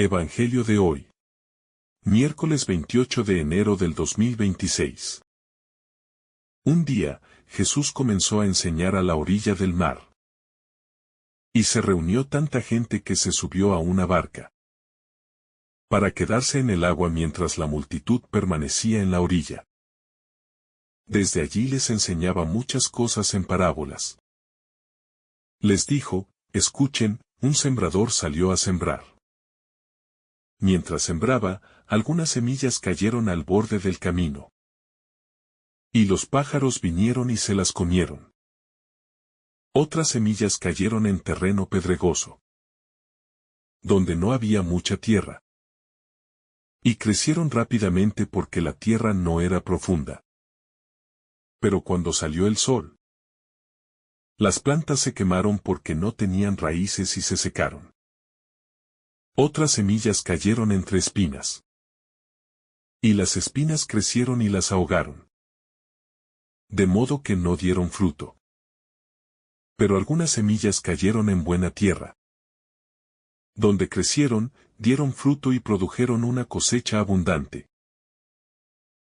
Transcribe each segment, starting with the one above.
Evangelio de hoy. Miércoles 28 de enero del 2026. Un día, Jesús comenzó a enseñar a la orilla del mar. Y se reunió tanta gente que se subió a una barca para quedarse en el agua mientras la multitud permanecía en la orilla. Desde allí les enseñaba muchas cosas en parábolas. Les dijo: escuchen, un sembrador salió a sembrar. Mientras sembraba, algunas semillas cayeron al borde del camino. Y los pájaros vinieron y se las comieron. Otras semillas cayeron en terreno pedregoso, donde no había mucha tierra. Y crecieron rápidamente porque la tierra no era profunda. Pero cuando salió el sol, las plantas se quemaron porque no tenían raíces y se secaron. Otras semillas cayeron entre espinas. Y las espinas crecieron y las ahogaron. De modo que no dieron fruto. Pero algunas semillas cayeron en buena tierra, donde crecieron, dieron fruto y produjeron una cosecha abundante.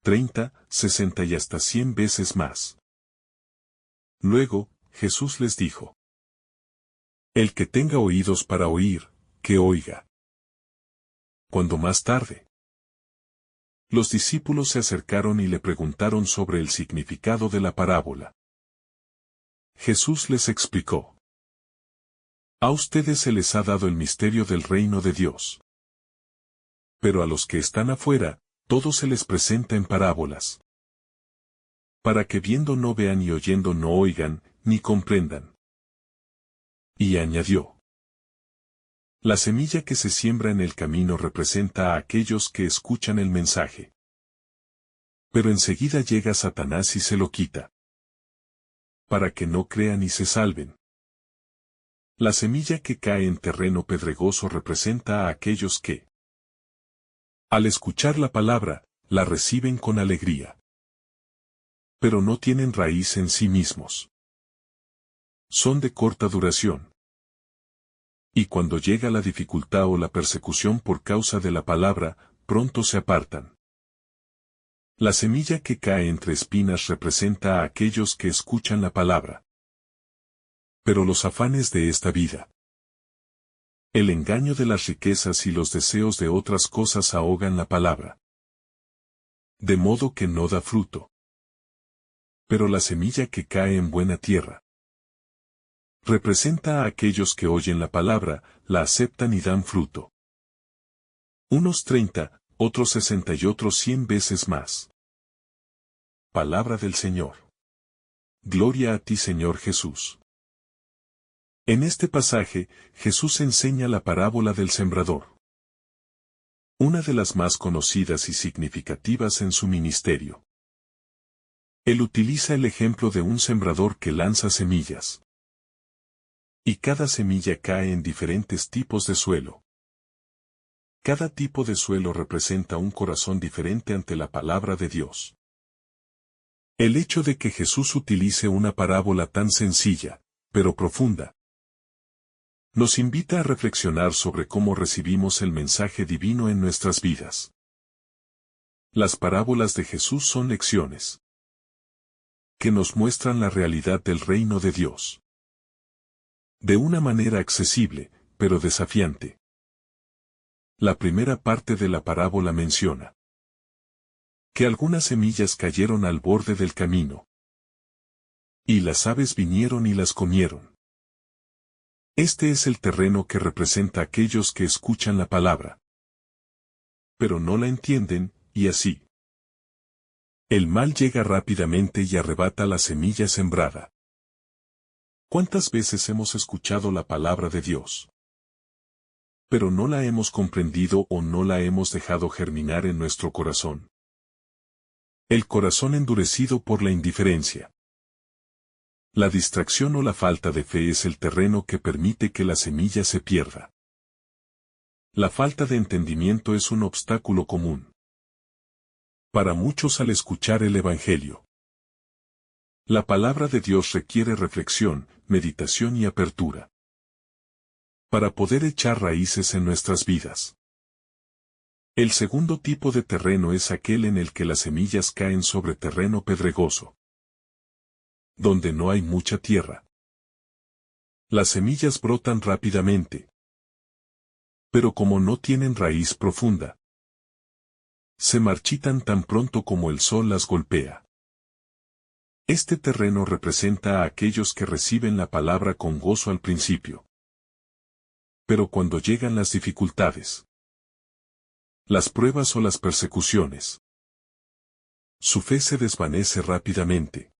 30, 60 y hasta 100 veces más. Luego, Jesús les dijo: el que tenga oídos para oír, que oiga. Cuando más tarde, los discípulos se acercaron y le preguntaron sobre el significado de la parábola. Jesús les explicó: a ustedes se les ha dado el misterio del reino de Dios. Pero a los que están afuera, todo se les presenta en parábolas, para que viendo no vean y oyendo no oigan, ni comprendan. Y añadió: la semilla que se siembra en el camino representa a aquellos que escuchan el mensaje. Pero enseguida llega Satanás y se lo quita, para que no crean y se salven. La semilla que cae en terreno pedregoso representa a aquellos que, al escuchar la palabra, la reciben con alegría. Pero no tienen raíz en sí mismos. Son de corta duración. Y cuando llega la dificultad o la persecución por causa de la palabra, pronto se apartan. La semilla que cae entre espinas representa a aquellos que escuchan la palabra. Pero los afanes de esta vida, el engaño de las riquezas y los deseos de otras cosas ahogan la palabra, de modo que no da fruto. Pero la semilla que cae en buena tierra representa a aquellos que oyen la palabra, la aceptan y dan fruto. Unos 30, otros 60 y otros 100 veces más. Palabra del Señor. Gloria a ti, Señor Jesús. En este pasaje, Jesús enseña la parábola del sembrador, una de las más conocidas y significativas en su ministerio. Él utiliza el ejemplo de un sembrador que lanza semillas. Y cada semilla cae en diferentes tipos de suelo. Cada tipo de suelo representa un corazón diferente ante la palabra de Dios. El hecho de que Jesús utilice una parábola tan sencilla, pero profunda, nos invita a reflexionar sobre cómo recibimos el mensaje divino en nuestras vidas. Las parábolas de Jesús son lecciones que nos muestran la realidad del reino de Dios, de una manera accesible, pero desafiante. La primera parte de la parábola menciona que algunas semillas cayeron al borde del camino, y las aves vinieron y las comieron. Este es el terreno que representa a aquellos que escuchan la palabra, pero no la entienden, y así el mal llega rápidamente y arrebata la semilla sembrada. ¿Cuántas veces hemos escuchado la palabra de Dios, pero no la hemos comprendido o no la hemos dejado germinar en nuestro corazón? El corazón endurecido por la indiferencia, la distracción o la falta de fe es el terreno que permite que la semilla se pierda. La falta de entendimiento es un obstáculo común para muchos al escuchar el Evangelio. La palabra de Dios requiere reflexión, meditación y apertura para poder echar raíces en nuestras vidas. El segundo tipo de terreno es aquel en el que las semillas caen sobre terreno pedregoso, donde no hay mucha tierra. Las semillas brotan rápidamente, pero como no tienen raíz profunda, se marchitan tan pronto como el sol las golpea. Este terreno representa a aquellos que reciben la palabra con gozo al principio. Pero cuando llegan las dificultades, las pruebas o las persecuciones, su fe se desvanece rápidamente.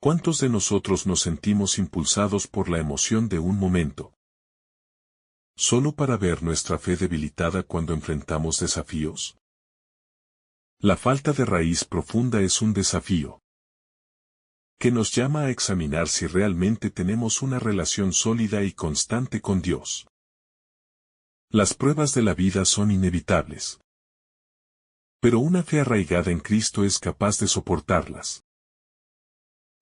¿Cuántos de nosotros nos sentimos impulsados por la emoción de un momento, solo para ver nuestra fe debilitada cuando enfrentamos desafíos? La falta de raíz profunda es un desafío que nos llama a examinar si realmente tenemos una relación sólida y constante con Dios. Las pruebas de la vida son inevitables, pero una fe arraigada en Cristo es capaz de soportarlas.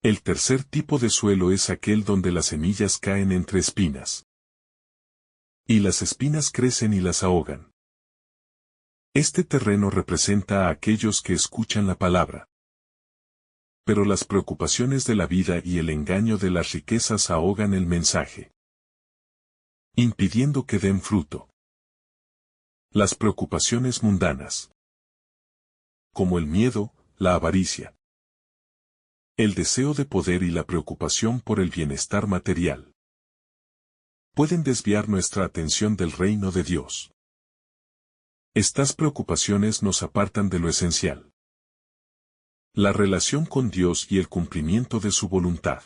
El tercer tipo de suelo es aquel donde las semillas caen entre espinas, y las espinas crecen y las ahogan. Este terreno representa a aquellos que escuchan la palabra, pero las preocupaciones de la vida y el engaño de las riquezas ahogan el mensaje, impidiendo que den fruto. Las preocupaciones mundanas, como el miedo, la avaricia, el deseo de poder y la preocupación por el bienestar material, pueden desviar nuestra atención del reino de Dios. Estas preocupaciones nos apartan de lo esencial: la relación con Dios y el cumplimiento de su voluntad.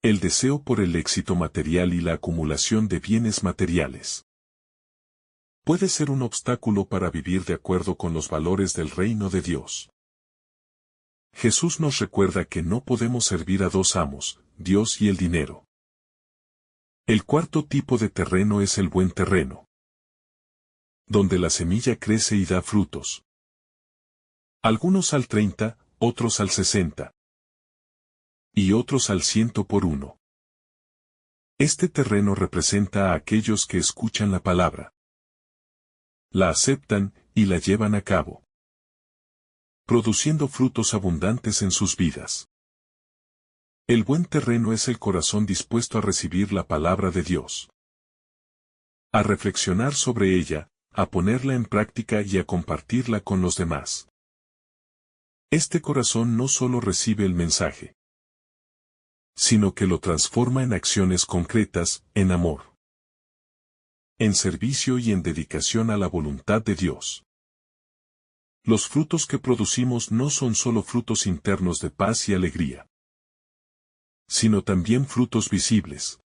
El deseo por el éxito material y la acumulación de bienes materiales puede ser un obstáculo para vivir de acuerdo con los valores del reino de Dios. Jesús nos recuerda que no podemos servir a dos amos, Dios y el dinero. El cuarto tipo de terreno es el buen terreno, donde la semilla crece y da frutos. Algunos al 30, otros al 60. Y otros al 100 por uno. Este terreno representa a aquellos que escuchan la palabra, la aceptan y la llevan a cabo, produciendo frutos abundantes en sus vidas. El buen terreno es el corazón dispuesto a recibir la palabra de Dios, a reflexionar sobre ella, a ponerla en práctica y a compartirla con los demás. Este corazón no solo recibe el mensaje, sino que lo transforma en acciones concretas, en amor, en servicio y en dedicación a la voluntad de Dios. Los frutos que producimos no son solo frutos internos de paz y alegría, sino también frutos visibles,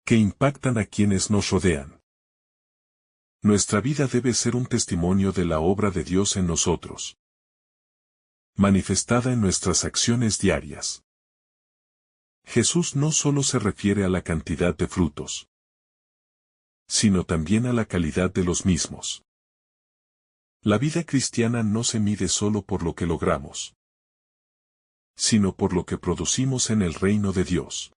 que impactan a quienes nos rodean. Nuestra vida debe ser un testimonio de la obra de Dios en nosotros, manifestada en nuestras acciones diarias. Jesús no solo se refiere a la cantidad de frutos, sino también a la calidad de los mismos. La vida cristiana no se mide solo por lo que logramos, sino por lo que producimos en el reino de Dios.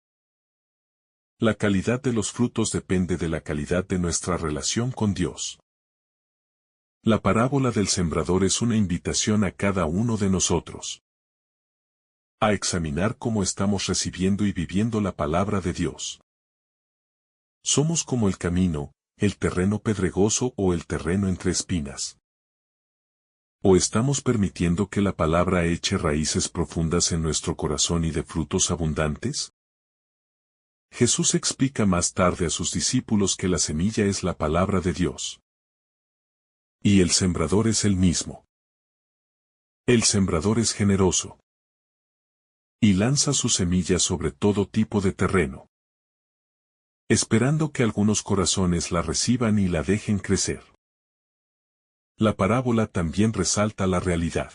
La calidad de los frutos depende de la calidad de nuestra relación con Dios. La parábola del sembrador es una invitación a cada uno de nosotros a examinar cómo estamos recibiendo y viviendo la palabra de Dios. Somos como el camino, el terreno pedregoso o el terreno entre espinas. ¿O estamos permitiendo que la palabra eche raíces profundas en nuestro corazón y dé frutos abundantes? Jesús explica más tarde a sus discípulos que la semilla es la palabra de Dios. Y el sembrador es el mismo. El sembrador es generoso, y lanza sus semillas sobre todo tipo de terreno, esperando que algunos corazones la reciban y la dejen crecer. La parábola también resalta la realidad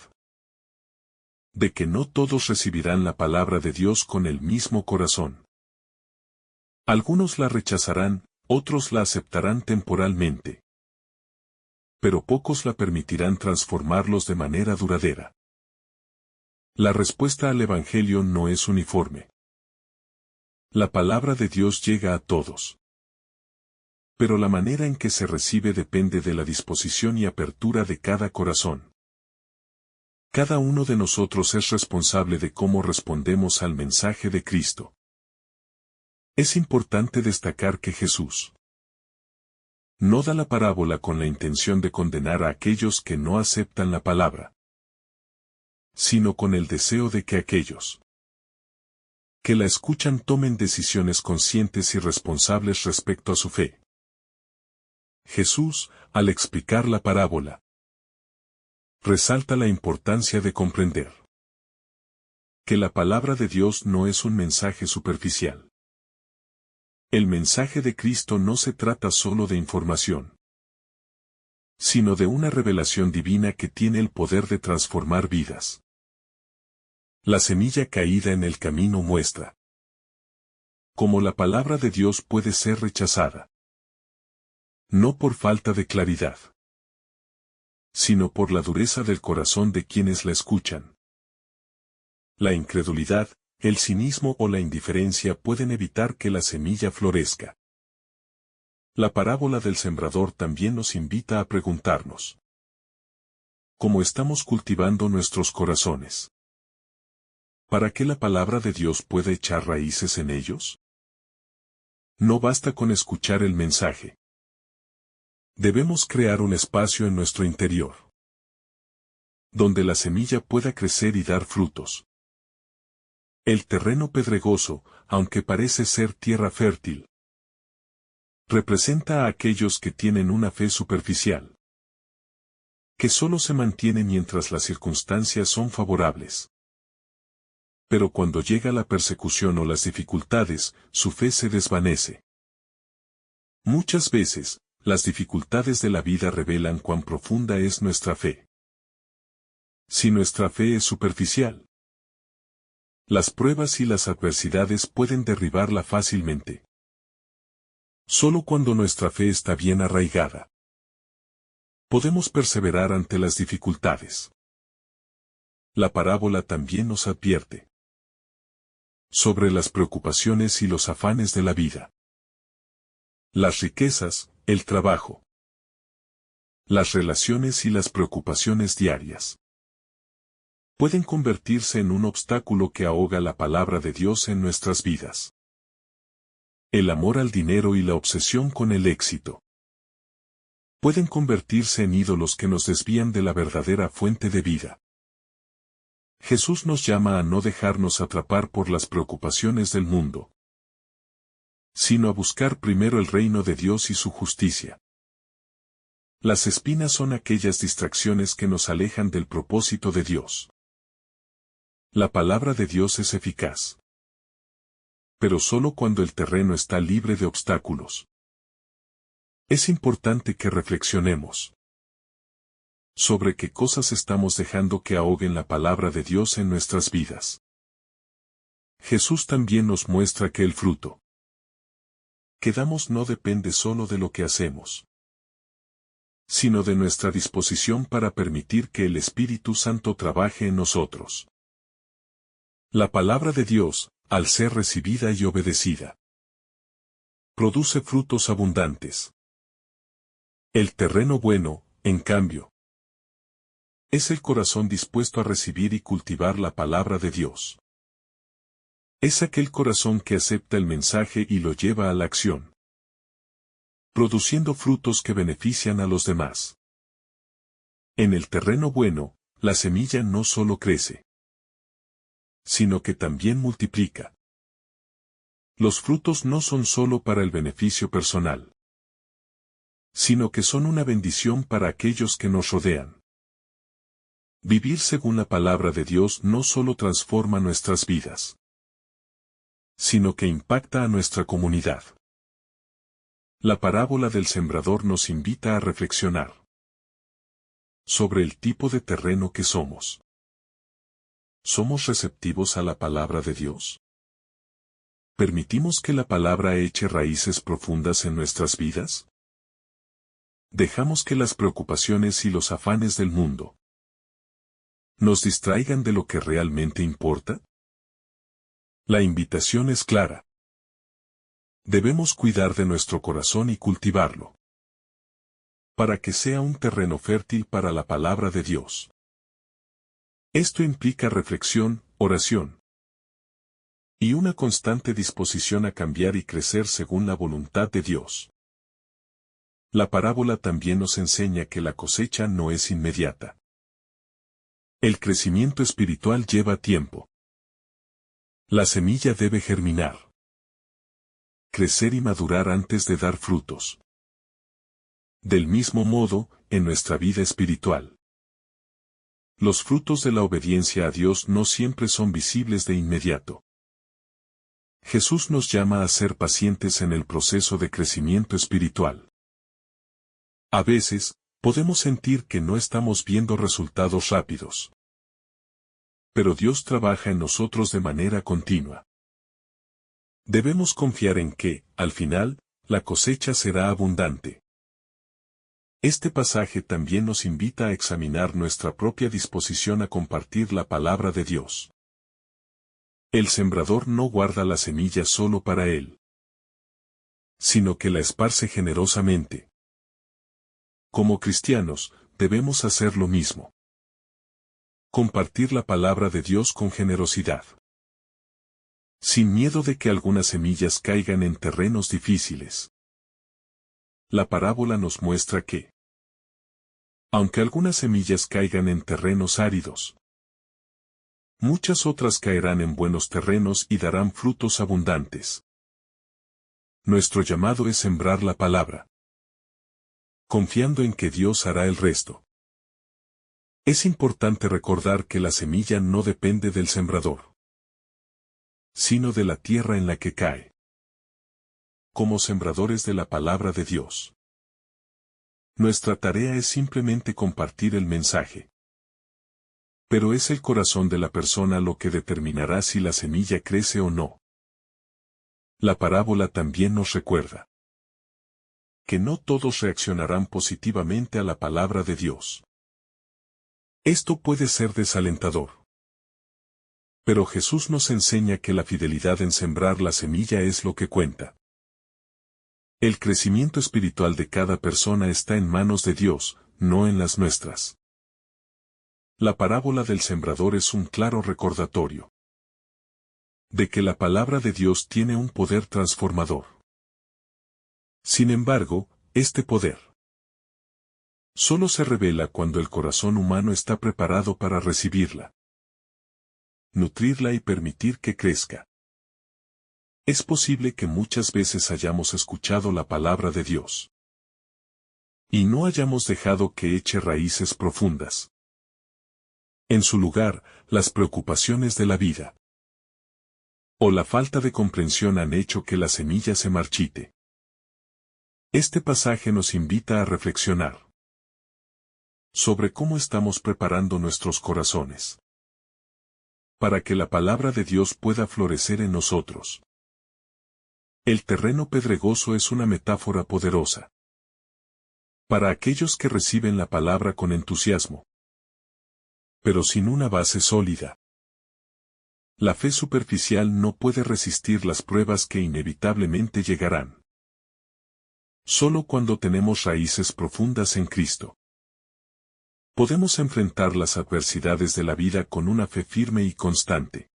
de que no todos recibirán la palabra de Dios con el mismo corazón. Algunos la rechazarán, otros la aceptarán temporalmente, pero pocos la permitirán transformarlos de manera duradera. La respuesta al Evangelio no es uniforme. La palabra de Dios llega a todos, Pero la manera en que se recibe depende de la disposición y apertura de cada corazón. Cada uno de nosotros es responsable de cómo respondemos al mensaje de Cristo. Es importante destacar que Jesús no da la parábola con la intención de condenar a aquellos que no aceptan la palabra, sino con el deseo de que aquellos que la escuchan tomen decisiones conscientes y responsables respecto a su fe. Jesús, al explicar la parábola, resalta la importancia de comprender que la palabra de Dios no es un mensaje superficial. El mensaje de Cristo no se trata solo de información, sino de una revelación divina que tiene el poder de transformar vidas. La semilla caída en el camino muestra cómo la palabra de Dios puede ser rechazada, no por falta de claridad, sino por la dureza del corazón de quienes la escuchan. La incredulidad, el cinismo o la indiferencia pueden evitar que la semilla florezca. La parábola del sembrador también nos invita a preguntarnos: ¿cómo estamos cultivando nuestros corazones? ¿Para que la palabra de Dios pueda echar raíces en ellos? No basta con escuchar el mensaje. Debemos crear un espacio en nuestro interior, donde la semilla pueda crecer y dar frutos. El terreno pedregoso, aunque parece ser tierra fértil, representa a aquellos que tienen una fe superficial, que solo se mantiene mientras las circunstancias son favorables. Pero cuando llega la persecución o las dificultades, su fe se desvanece. Muchas veces, las dificultades de la vida revelan cuán profunda es nuestra fe. Si nuestra fe es superficial, las pruebas y las adversidades pueden derribarla fácilmente. Solo cuando nuestra fe está bien arraigada, podemos perseverar ante las dificultades. La parábola también nos advierte sobre las preocupaciones y los afanes de la vida. Las riquezas, el trabajo, las relaciones y las preocupaciones diarias pueden convertirse en un obstáculo que ahoga la palabra de Dios en nuestras vidas. El amor al dinero y la obsesión con el éxito pueden convertirse en ídolos que nos desvían de la verdadera fuente de vida. Jesús nos llama a no dejarnos atrapar por las preocupaciones del mundo, sino a buscar primero el reino de Dios y su justicia. Las espinas son aquellas distracciones que nos alejan del propósito de Dios. La palabra de Dios es eficaz, pero solo cuando el terreno está libre de obstáculos. Es importante que reflexionemos sobre qué cosas estamos dejando que ahoguen la palabra de Dios en nuestras vidas. Jesús también nos muestra que el fruto que damos no depende solo de lo que hacemos, sino de nuestra disposición para permitir que el Espíritu Santo trabaje en nosotros. La palabra de Dios, al ser recibida y obedecida, produce frutos abundantes. El terreno bueno, en cambio, es el corazón dispuesto a recibir y cultivar la palabra de Dios. Es aquel corazón que acepta el mensaje y lo lleva a la acción, produciendo frutos que benefician a los demás. En el terreno bueno, la semilla no solo crece, sino que también multiplica. Los frutos no son solo para el beneficio personal, sino que son una bendición para aquellos que nos rodean. Vivir según la palabra de Dios no solo transforma nuestras vidas, sino que impacta a nuestra comunidad. La parábola del sembrador nos invita a reflexionar sobre el tipo de terreno que somos. ¿Somos receptivos a la palabra de Dios? ¿Permitimos que la palabra eche raíces profundas en nuestras vidas? ¿Dejamos que las preocupaciones y los afanes del mundo nos distraigan de lo que realmente importa? La invitación es clara. Debemos cuidar de nuestro corazón y cultivarlo, para que sea un terreno fértil para la palabra de Dios. Esto implica reflexión, oración, y una constante disposición a cambiar y crecer según la voluntad de Dios. La parábola también nos enseña que la cosecha no es inmediata. El crecimiento espiritual lleva tiempo. La semilla debe germinar, crecer y madurar antes de dar frutos. Del mismo modo, en nuestra vida espiritual, los frutos de la obediencia a Dios no siempre son visibles de inmediato. Jesús nos llama a ser pacientes en el proceso de crecimiento espiritual. A veces, podemos sentir que no estamos viendo resultados rápidos. Pero Dios trabaja en nosotros de manera continua. Debemos confiar en que, al final, la cosecha será abundante. Este pasaje también nos invita a examinar nuestra propia disposición a compartir la palabra de Dios. El sembrador no guarda la semilla solo para él, sino que la esparce generosamente. Como cristianos, debemos hacer lo mismo. Compartir la palabra de Dios con generosidad, sin miedo de que algunas semillas caigan en terrenos difíciles. La parábola nos muestra que, aunque algunas semillas caigan en terrenos áridos, muchas otras caerán en buenos terrenos y darán frutos abundantes. Nuestro llamado es sembrar la palabra, confiando en que Dios hará el resto. Es importante recordar que la semilla no depende del sembrador, sino de la tierra en la que cae. Como sembradores de la palabra de Dios, nuestra tarea es simplemente compartir el mensaje. Pero es el corazón de la persona lo que determinará si la semilla crece o no. La parábola también nos recuerda que no todos reaccionarán positivamente a la palabra de Dios. Esto puede ser desalentador. Pero Jesús nos enseña que la fidelidad en sembrar la semilla es lo que cuenta. El crecimiento espiritual de cada persona está en manos de Dios, no en las nuestras. La parábola del sembrador es un claro recordatorio de que la palabra de Dios tiene un poder transformador. Sin embargo, este poder solo se revela cuando el corazón humano está preparado para recibirla, nutrirla y permitir que crezca. Es posible que muchas veces hayamos escuchado la palabra de Dios y no hayamos dejado que eche raíces profundas. En su lugar, las preocupaciones de la vida o la falta de comprensión han hecho que la semilla se marchite. Este pasaje nos invita a reflexionar sobre cómo estamos preparando nuestros corazones para que la palabra de Dios pueda florecer en nosotros. El terreno pedregoso es una metáfora poderosa para aquellos que reciben la palabra con entusiasmo, pero sin una base sólida. La fe superficial no puede resistir las pruebas que inevitablemente llegarán. Solo cuando tenemos raíces profundas en Cristo podemos enfrentar las adversidades de la vida con una fe firme y constante.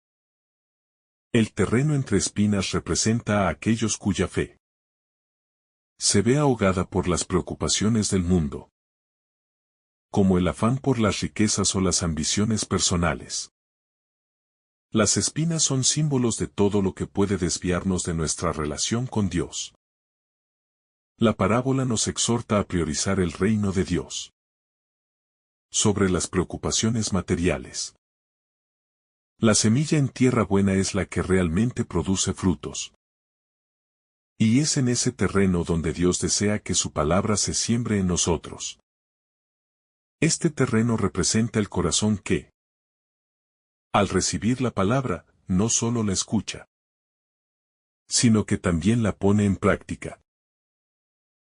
El terreno entre espinas representa a aquellos cuya fe se ve ahogada por las preocupaciones del mundo, como el afán por las riquezas o las ambiciones personales. Las espinas son símbolos de todo lo que puede desviarnos de nuestra relación con Dios. La parábola nos exhorta a priorizar el reino de Dios sobre las preocupaciones materiales. La semilla en tierra buena es la que realmente produce frutos. Y es en ese terreno donde Dios desea que su palabra se siembre en nosotros. Este terreno representa el corazón que, al recibir la palabra, no solo la escucha, sino que también la pone en práctica,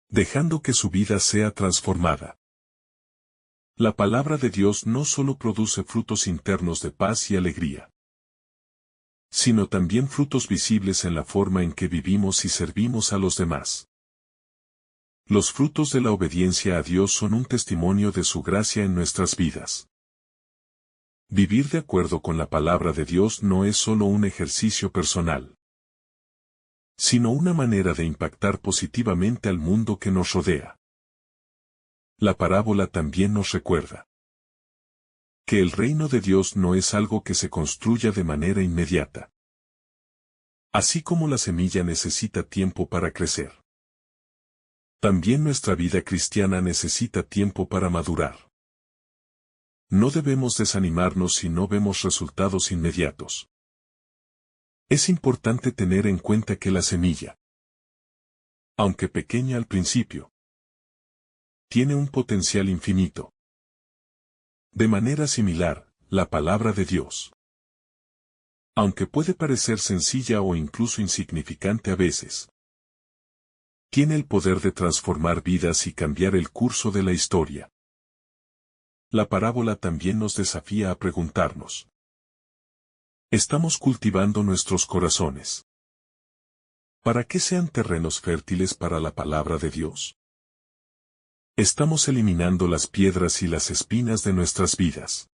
dejando que su vida sea transformada. La palabra de Dios no solo produce frutos internos de paz y alegría, sino también frutos visibles en la forma en que vivimos y servimos a los demás. Los frutos de la obediencia a Dios son un testimonio de su gracia en nuestras vidas. Vivir de acuerdo con la palabra de Dios no es solo un ejercicio personal, sino una manera de impactar positivamente al mundo que nos rodea. La parábola también nos recuerda que el reino de Dios no es algo que se construya de manera inmediata. Así como la semilla necesita tiempo para crecer, también nuestra vida cristiana necesita tiempo para madurar. No debemos desanimarnos si no vemos resultados inmediatos. Es importante tener en cuenta que la semilla, aunque pequeña al principio, tiene un potencial infinito. De manera similar, la palabra de Dios, aunque puede parecer sencilla o incluso insignificante a veces, tiene el poder de transformar vidas y cambiar el curso de la historia. La parábola también nos desafía a preguntarnos: ¿estamos cultivando nuestros corazones para que sean terrenos fértiles para la palabra de Dios? ¿Estamos eliminando las piedras y las espinas de nuestras vidas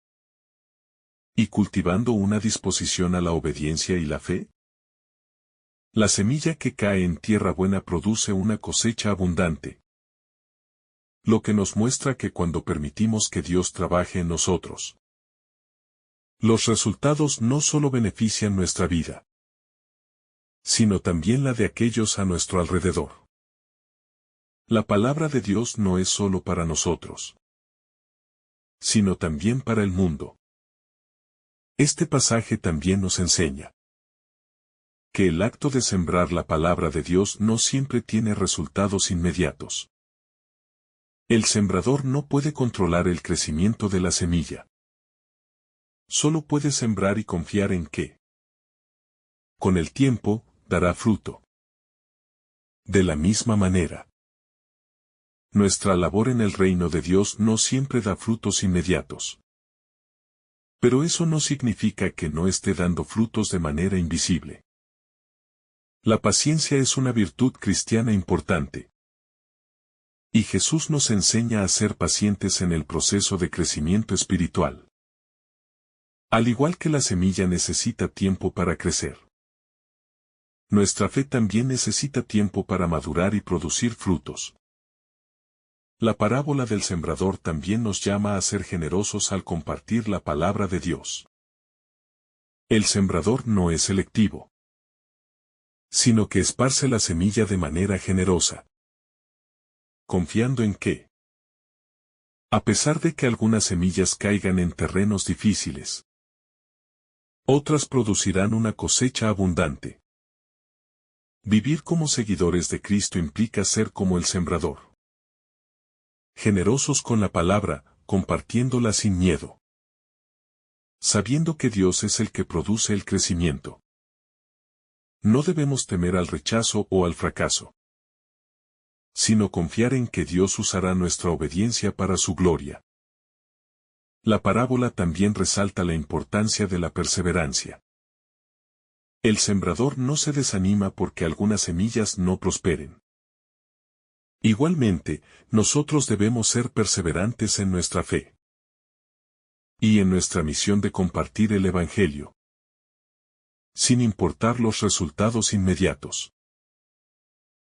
y cultivando una disposición a la obediencia y la fe? La semilla que cae en tierra buena produce una cosecha abundante, lo que nos muestra que cuando permitimos que Dios trabaje en nosotros, los resultados no solo benefician nuestra vida, sino también la de aquellos a nuestro alrededor. La palabra de Dios no es solo para nosotros, sino también para el mundo. Este pasaje también nos enseña que el acto de sembrar la palabra de Dios no siempre tiene resultados inmediatos. El sembrador no puede controlar el crecimiento de la semilla. Solo puede sembrar y confiar en que, con el tiempo, dará fruto. De la misma manera, nuestra labor en el reino de Dios no siempre da frutos inmediatos. Pero eso no significa que no esté dando frutos de manera invisible. La paciencia es una virtud cristiana importante. Y Jesús nos enseña a ser pacientes en el proceso de crecimiento espiritual. Al igual que la semilla necesita tiempo para crecer, nuestra fe también necesita tiempo para madurar y producir frutos. La parábola del sembrador también nos llama a ser generosos al compartir la palabra de Dios. El sembrador no es selectivo, sino que esparce la semilla de manera generosa, confiando en que, a pesar de que algunas semillas caigan en terrenos difíciles, otras producirán una cosecha abundante. Vivir como seguidores de Cristo implica ser como el sembrador, generosos con la palabra, compartiéndola sin miedo, sabiendo que Dios es el que produce el crecimiento. No debemos temer al rechazo o al fracaso, sino confiar en que Dios usará nuestra obediencia para su gloria. La parábola también resalta la importancia de la perseverancia. El sembrador no se desanima porque algunas semillas no prosperen. Igualmente, nosotros debemos ser perseverantes en nuestra fe y en nuestra misión de compartir el Evangelio, sin importar los resultados inmediatos.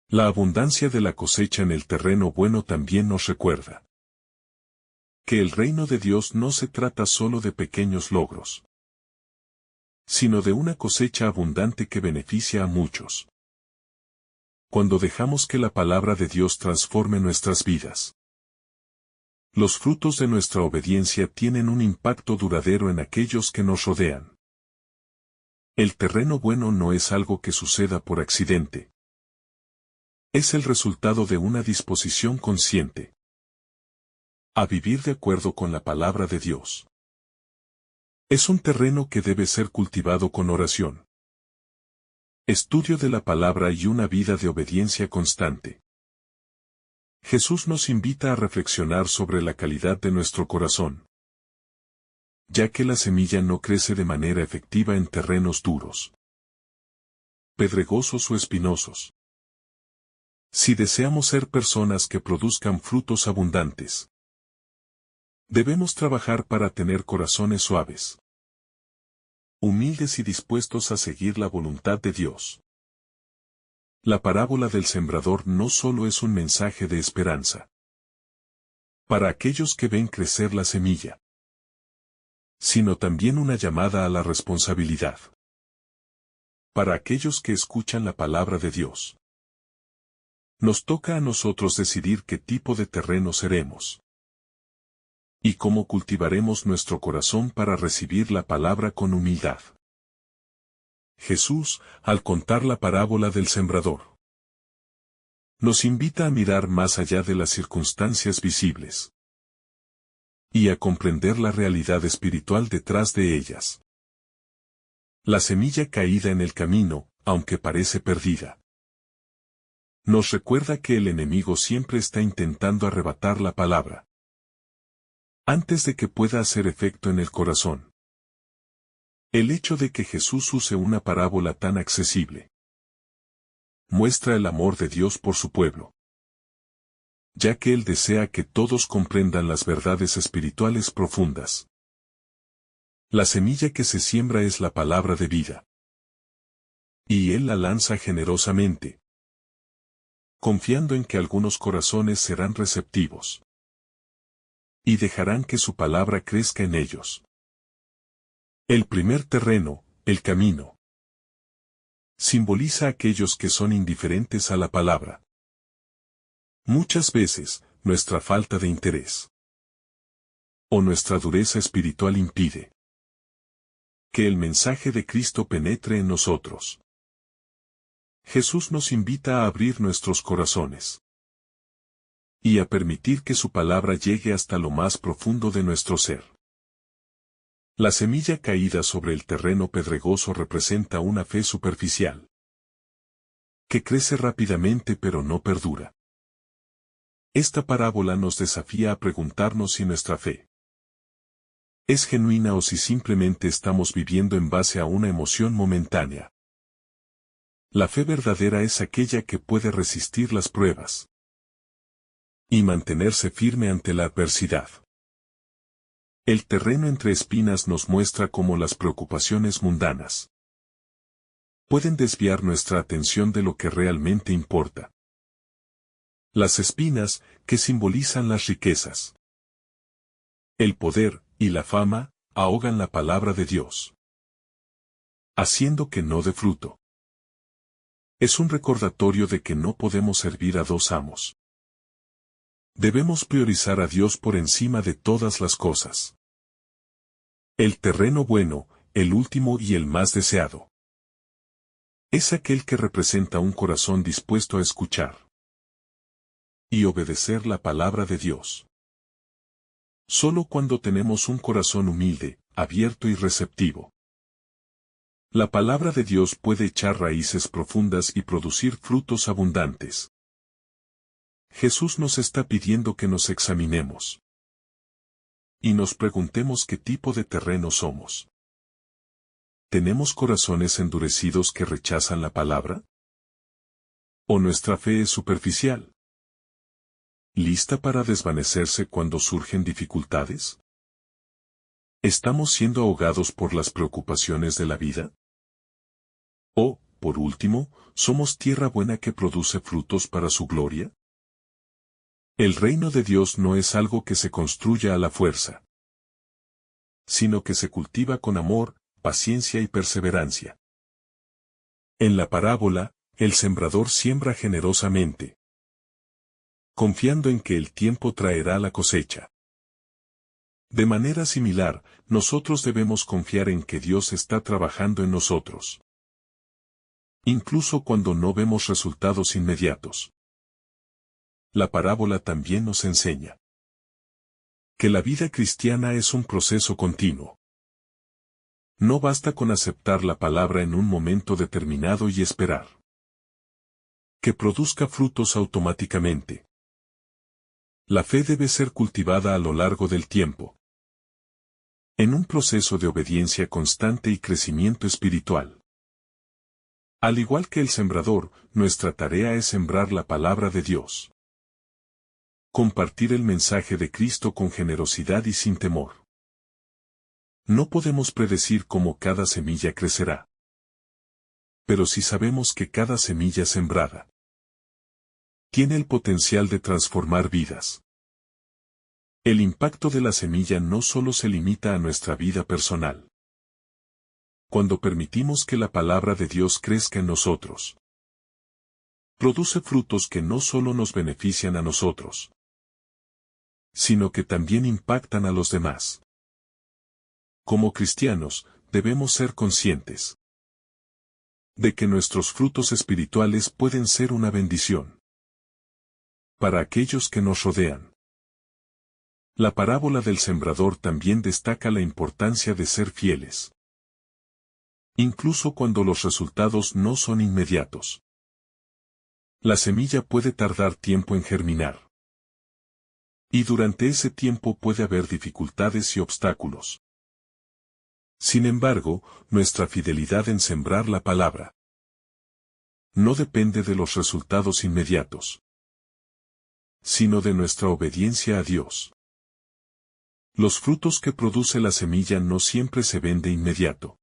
La abundancia de la cosecha en el terreno bueno también nos recuerda que el reino de Dios no se trata solo de pequeños logros, sino de una cosecha abundante que beneficia a muchos. Cuando dejamos que la palabra de Dios transforme nuestras vidas, los frutos de nuestra obediencia tienen un impacto duradero en aquellos que nos rodean. El terreno bueno no es algo que suceda por accidente. Es el resultado de una disposición consciente a vivir de acuerdo con la palabra de Dios. Es un terreno que debe ser cultivado con oración, estudio de la palabra y una vida de obediencia constante. Jesús nos invita a reflexionar sobre la calidad de nuestro corazón, ya que la semilla no crece de manera efectiva en terrenos duros. pedregosos o espinosos. Si deseamos ser personas que produzcan frutos abundantes, debemos trabajar para tener corazones suaves, humildes y dispuestos a seguir la voluntad de Dios. La parábola del sembrador no solo es un mensaje de esperanza para aquellos que ven crecer la semilla, sino también una llamada a la responsabilidad para aquellos que escuchan la palabra de Dios. Nos toca a nosotros decidir qué tipo de terreno seremos y cómo cultivaremos nuestro corazón para recibir la palabra con humildad. Jesús, al contar la parábola del sembrador, nos invita a mirar más allá de las circunstancias visibles y a comprender la realidad espiritual detrás de ellas. La semilla caída en el camino, aunque parece perdida, nos recuerda que el enemigo siempre está intentando arrebatar la palabra antes de que pueda hacer efecto en el corazón. El hecho de que Jesús use una parábola tan accesible muestra el amor de Dios por su pueblo, ya que Él desea que todos comprendan las verdades espirituales profundas. La semilla que se siembra es la palabra de vida, y Él la lanza generosamente, confiando en que algunos corazones serán receptivos y dejarán que su palabra crezca en ellos. El primer terreno, el camino, simboliza a aquellos que son indiferentes a la palabra. Muchas veces, nuestra falta de interés o nuestra dureza espiritual impide que el mensaje de Cristo penetre en nosotros. Jesús nos invita a abrir nuestros corazones y a permitir que su palabra llegue hasta lo más profundo de nuestro ser. La semilla caída sobre el terreno pedregoso representa una fe superficial, que crece rápidamente pero no perdura. Esta parábola nos desafía a preguntarnos si nuestra fe es genuina o si simplemente estamos viviendo en base a una emoción momentánea. La fe verdadera es aquella que puede resistir las pruebas y mantenerse firme ante la adversidad. El terreno entre espinas nos muestra cómo las preocupaciones mundanas pueden desviar nuestra atención de lo que realmente importa. Las espinas, que simbolizan las riquezas, el poder y la fama, ahogan la palabra de Dios, haciendo que no dé fruto. Es un recordatorio de que no podemos servir a dos amos. Debemos priorizar a Dios por encima de todas las cosas. El terreno bueno, el último y el más deseado, es aquel que representa un corazón dispuesto a escuchar y obedecer la palabra de Dios. Solo cuando tenemos un corazón humilde, abierto y receptivo, la palabra de Dios puede echar raíces profundas y producir frutos abundantes. Jesús nos está pidiendo que nos examinemos y nos preguntemos qué tipo de terreno somos. ¿Tenemos corazones endurecidos que rechazan la palabra? ¿O nuestra fe es superficial, lista para desvanecerse cuando surgen dificultades? ¿Estamos siendo ahogados por las preocupaciones de la vida? ¿O, por último, somos tierra buena que produce frutos para su gloria? El reino de Dios no es algo que se construya a la fuerza, sino que se cultiva con amor, paciencia y perseverancia. En la parábola, el sembrador siembra generosamente, confiando en que el tiempo traerá la cosecha. De manera similar, nosotros debemos confiar en que Dios está trabajando en nosotros, incluso cuando no vemos resultados inmediatos. La parábola también nos enseña que la vida cristiana es un proceso continuo. No basta con aceptar la palabra en un momento determinado y esperar que produzca frutos automáticamente. La fe debe ser cultivada a lo largo del tiempo, en un proceso de obediencia constante y crecimiento espiritual. Al igual que el sembrador, nuestra tarea es sembrar la palabra de Dios. Compartir el mensaje de Cristo con generosidad y sin temor. No podemos predecir cómo cada semilla crecerá. Pero sí sabemos que cada semilla sembrada tiene el potencial de transformar vidas. El impacto de la semilla no solo se limita a nuestra vida personal. Cuando permitimos que la palabra de Dios crezca en nosotros, produce frutos que no solo nos benefician a nosotros, sino que también impactan a los demás. Como cristianos, debemos ser conscientes de que nuestros frutos espirituales pueden ser una bendición para aquellos que nos rodean. La parábola del sembrador también destaca la importancia de ser fieles, incluso cuando los resultados no son inmediatos. La semilla puede tardar tiempo en germinar. Y durante ese tiempo puede haber dificultades y obstáculos. Sin embargo, nuestra fidelidad en sembrar la palabra no depende de los resultados inmediatos, sino de nuestra obediencia a Dios. Los frutos que produce la semilla no siempre se ven de inmediato.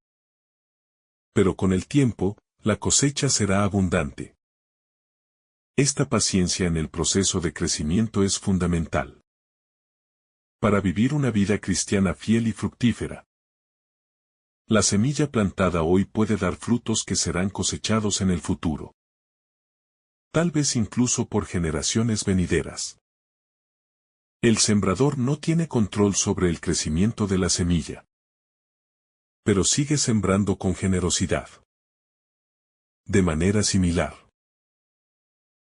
Pero con el tiempo, la cosecha será abundante. Esta paciencia en el proceso de crecimiento es fundamental para vivir una vida cristiana fiel y fructífera. La semilla plantada hoy puede dar frutos que serán cosechados en el futuro. Tal vez incluso por generaciones venideras. El sembrador no tiene control sobre el crecimiento de la semilla, pero sigue sembrando con generosidad. De manera similar,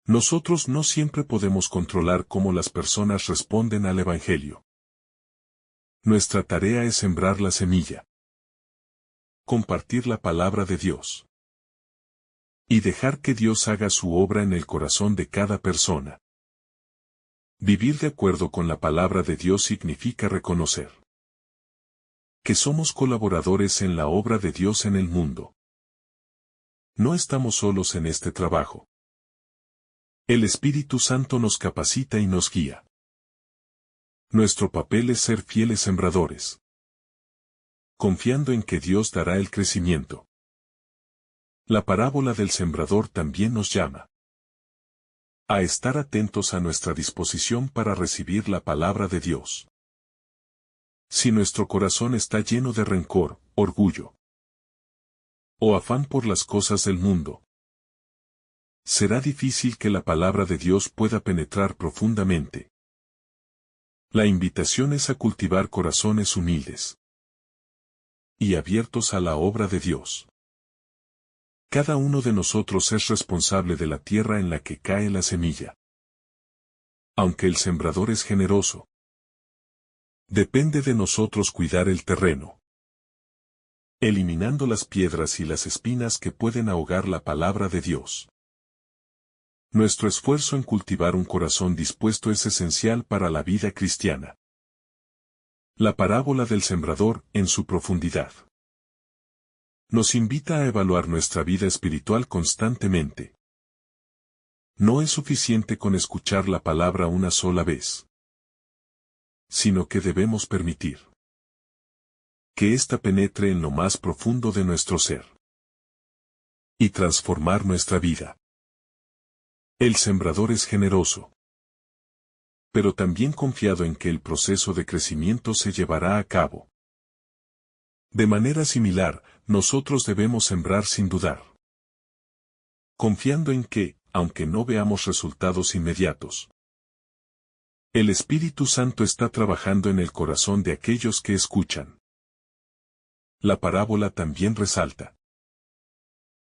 nosotros no siempre podemos controlar cómo las personas responden al Evangelio. Nuestra tarea es sembrar la semilla, compartir la palabra de Dios y dejar que Dios haga su obra en el corazón de cada persona. Vivir de acuerdo con la palabra de Dios significa reconocer que somos colaboradores en la obra de Dios en el mundo. No estamos solos en este trabajo. El Espíritu Santo nos capacita y nos guía. Nuestro papel es ser fieles sembradores, confiando en que Dios dará el crecimiento. La parábola del sembrador también nos llama a estar atentos a nuestra disposición para recibir la palabra de Dios. Si nuestro corazón está lleno de rencor, orgullo o afán por las cosas del mundo, será difícil que la palabra de Dios pueda penetrar profundamente. La invitación es a cultivar corazones humildes y abiertos a la obra de Dios. Cada uno de nosotros es responsable de la tierra en la que cae la semilla. Aunque el sembrador es generoso, depende de nosotros cuidar el terreno, eliminando las piedras y las espinas que pueden ahogar la palabra de Dios. Nuestro esfuerzo en cultivar un corazón dispuesto es esencial para la vida cristiana. La parábola del sembrador, en su profundidad, nos invita a evaluar nuestra vida espiritual constantemente. No es suficiente con escuchar la palabra una sola vez, sino que debemos permitir que ésta penetre en lo más profundo de nuestro ser y transformar nuestra vida. El sembrador es generoso, pero también confiado en que el proceso de crecimiento se llevará a cabo. De manera similar, nosotros debemos sembrar sin dudar, confiando en que, aunque no veamos resultados inmediatos, el Espíritu Santo está trabajando en el corazón de aquellos que escuchan. La parábola también resalta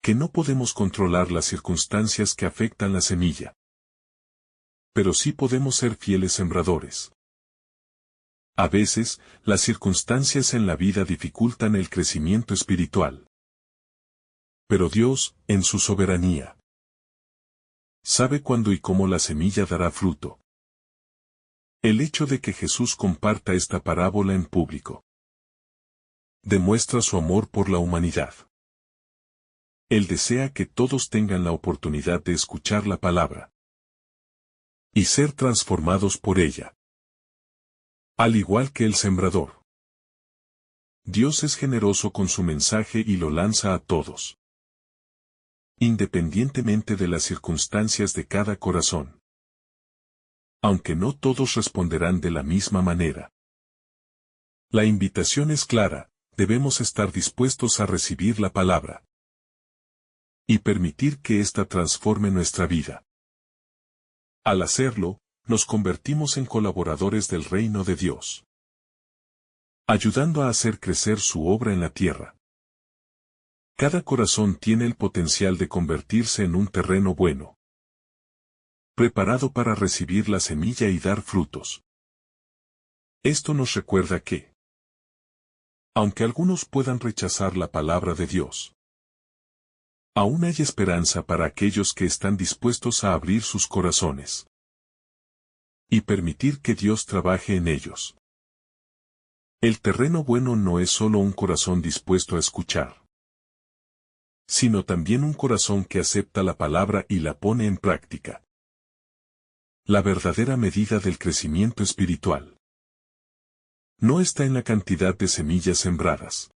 que no podemos controlar las circunstancias que afectan la semilla, pero sí podemos ser fieles sembradores. A veces, las circunstancias en la vida dificultan el crecimiento espiritual. Pero Dios, en su soberanía, sabe cuándo y cómo la semilla dará fruto. El hecho de que Jesús comparta esta parábola en público demuestra su amor por la humanidad. Él desea que todos tengan la oportunidad de escuchar la palabra y ser transformados por ella. Al igual que el sembrador, Dios es generoso con su mensaje y lo lanza a todos, independientemente de las circunstancias de cada corazón. Aunque no todos responderán de la misma manera. La invitación es clara, debemos estar dispuestos a recibir la palabra y permitir que ésta transforme nuestra vida. Al hacerlo, nos convertimos en colaboradores del reino de Dios, ayudando a hacer crecer su obra en la tierra. Cada corazón tiene el potencial de convertirse en un terreno bueno, preparado para recibir la semilla y dar frutos. Esto nos recuerda que, aunque algunos puedan rechazar la palabra de Dios, aún hay esperanza para aquellos que están dispuestos a abrir sus corazones y permitir que Dios trabaje en ellos. El terreno bueno no es solo un corazón dispuesto a escuchar, sino también un corazón que acepta la palabra y la pone en práctica. La verdadera medida del crecimiento espiritual no está en la cantidad de semillas sembradas,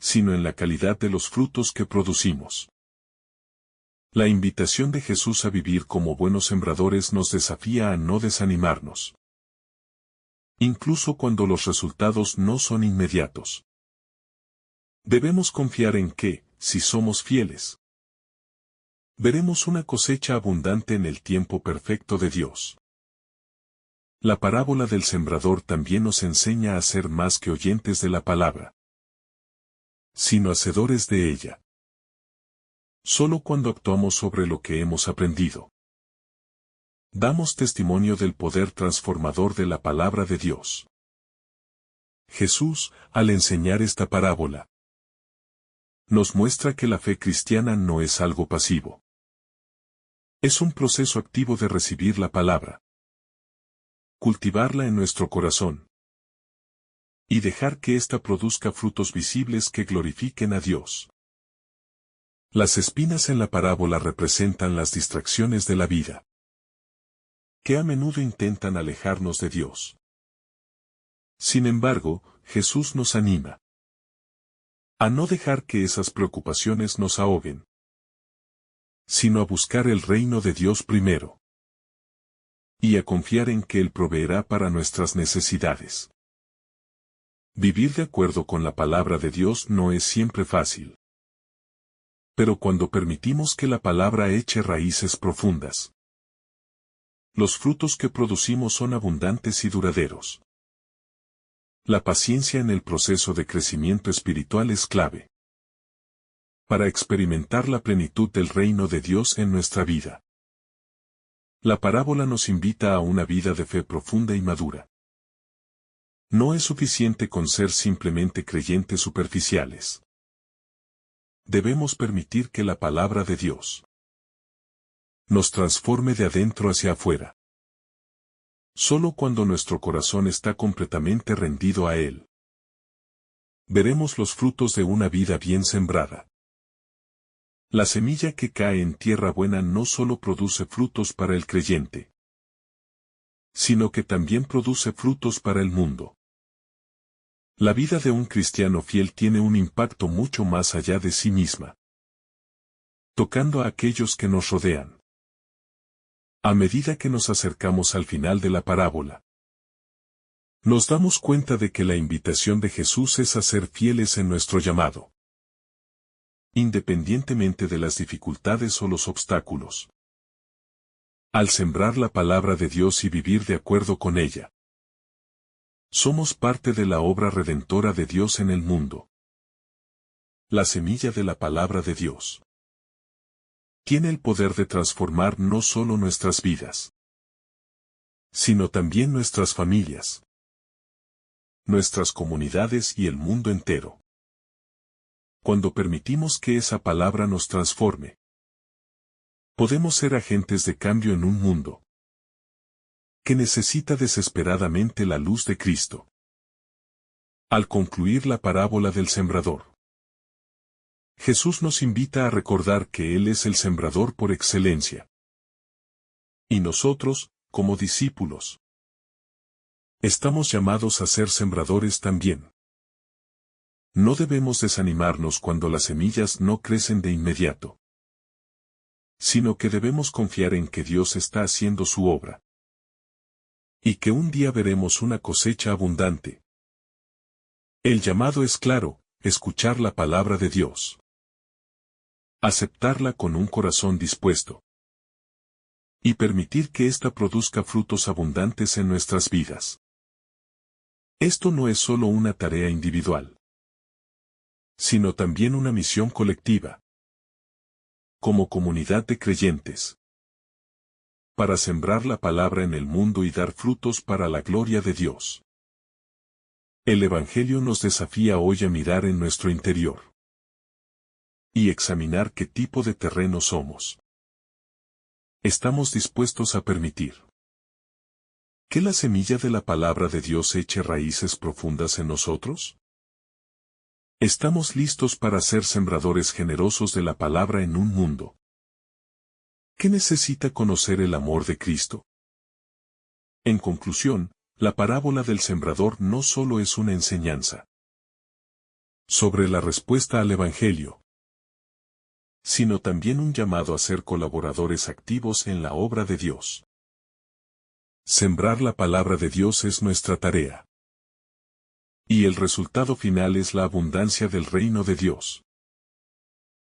sino en la calidad de los frutos que producimos. La invitación de Jesús a vivir como buenos sembradores nos desafía a no desanimarnos, incluso cuando los resultados no son inmediatos. Debemos confiar en que, si somos fieles, veremos una cosecha abundante en el tiempo perfecto de Dios. La parábola del sembrador también nos enseña a ser más que oyentes de la palabra, sino hacedores de ella. Solo cuando actuamos sobre lo que hemos aprendido, damos testimonio del poder transformador de la palabra de Dios. Jesús, al enseñar esta parábola, nos muestra que la fe cristiana no es algo pasivo. Es un proceso activo de recibir la palabra, cultivarla en nuestro corazón, y dejar que ésta produzca frutos visibles que glorifiquen a Dios. Las espinas en la parábola representan las distracciones de la vida, que a menudo intentan alejarnos de Dios. Sin embargo, Jesús nos anima a no dejar que esas preocupaciones nos ahoguen, sino a buscar el reino de Dios primero, y a confiar en que Él proveerá para nuestras necesidades. Vivir de acuerdo con la palabra de Dios no es siempre fácil. Pero cuando permitimos que la palabra eche raíces profundas, los frutos que producimos son abundantes y duraderos. La paciencia en el proceso de crecimiento espiritual es clave para experimentar la plenitud del reino de Dios en nuestra vida. La parábola nos invita a una vida de fe profunda y madura. No es suficiente con ser simplemente creyentes superficiales. Debemos permitir que la palabra de Dios nos transforme de adentro hacia afuera. Solo cuando nuestro corazón está completamente rendido a Él, veremos los frutos de una vida bien sembrada. La semilla que cae en tierra buena no solo produce frutos para el creyente, sino que también produce frutos para el mundo. La vida de un cristiano fiel tiene un impacto mucho más allá de sí misma, tocando a aquellos que nos rodean. A medida que nos acercamos al final de la parábola, nos damos cuenta de que la invitación de Jesús es a ser fieles en nuestro llamado, independientemente de las dificultades o los obstáculos. Al sembrar la palabra de Dios y vivir de acuerdo con ella, somos parte de la obra redentora de Dios en el mundo. La semilla de la palabra de Dios tiene el poder de transformar no solo nuestras vidas, sino también nuestras familias, nuestras comunidades y el mundo entero. Cuando permitimos que esa palabra nos transforme, podemos ser agentes de cambio en un mundo que necesita desesperadamente la luz de Cristo. Al concluir la parábola del sembrador, Jesús nos invita a recordar que Él es el sembrador por excelencia. Y nosotros, como discípulos, estamos llamados a ser sembradores también. No debemos desanimarnos cuando las semillas no crecen de inmediato, sino que debemos confiar en que Dios está haciendo su obra, y que un día veremos una cosecha abundante. El llamado es claro: escuchar la palabra de Dios, aceptarla con un corazón dispuesto, y permitir que ésta produzca frutos abundantes en nuestras vidas. Esto no es solo una tarea individual, sino también una misión colectiva, como comunidad de creyentes, para sembrar la palabra en el mundo y dar frutos para la gloria de Dios. El Evangelio nos desafía hoy a mirar en nuestro interior y examinar qué tipo de terreno somos. ¿Estamos dispuestos a permitir que la semilla de la palabra de Dios eche raíces profundas en nosotros? ¿Estamos listos para ser sembradores generosos de la palabra en un mundo que necesita conocer el amor de Cristo? En conclusión, la parábola del sembrador no solo es una enseñanza sobre la respuesta al Evangelio, sino también un llamado a ser colaboradores activos en la obra de Dios. Sembrar la palabra de Dios es nuestra tarea, y el resultado final es la abundancia del reino de Dios,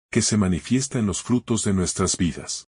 que se manifiesta en los frutos de nuestras vidas.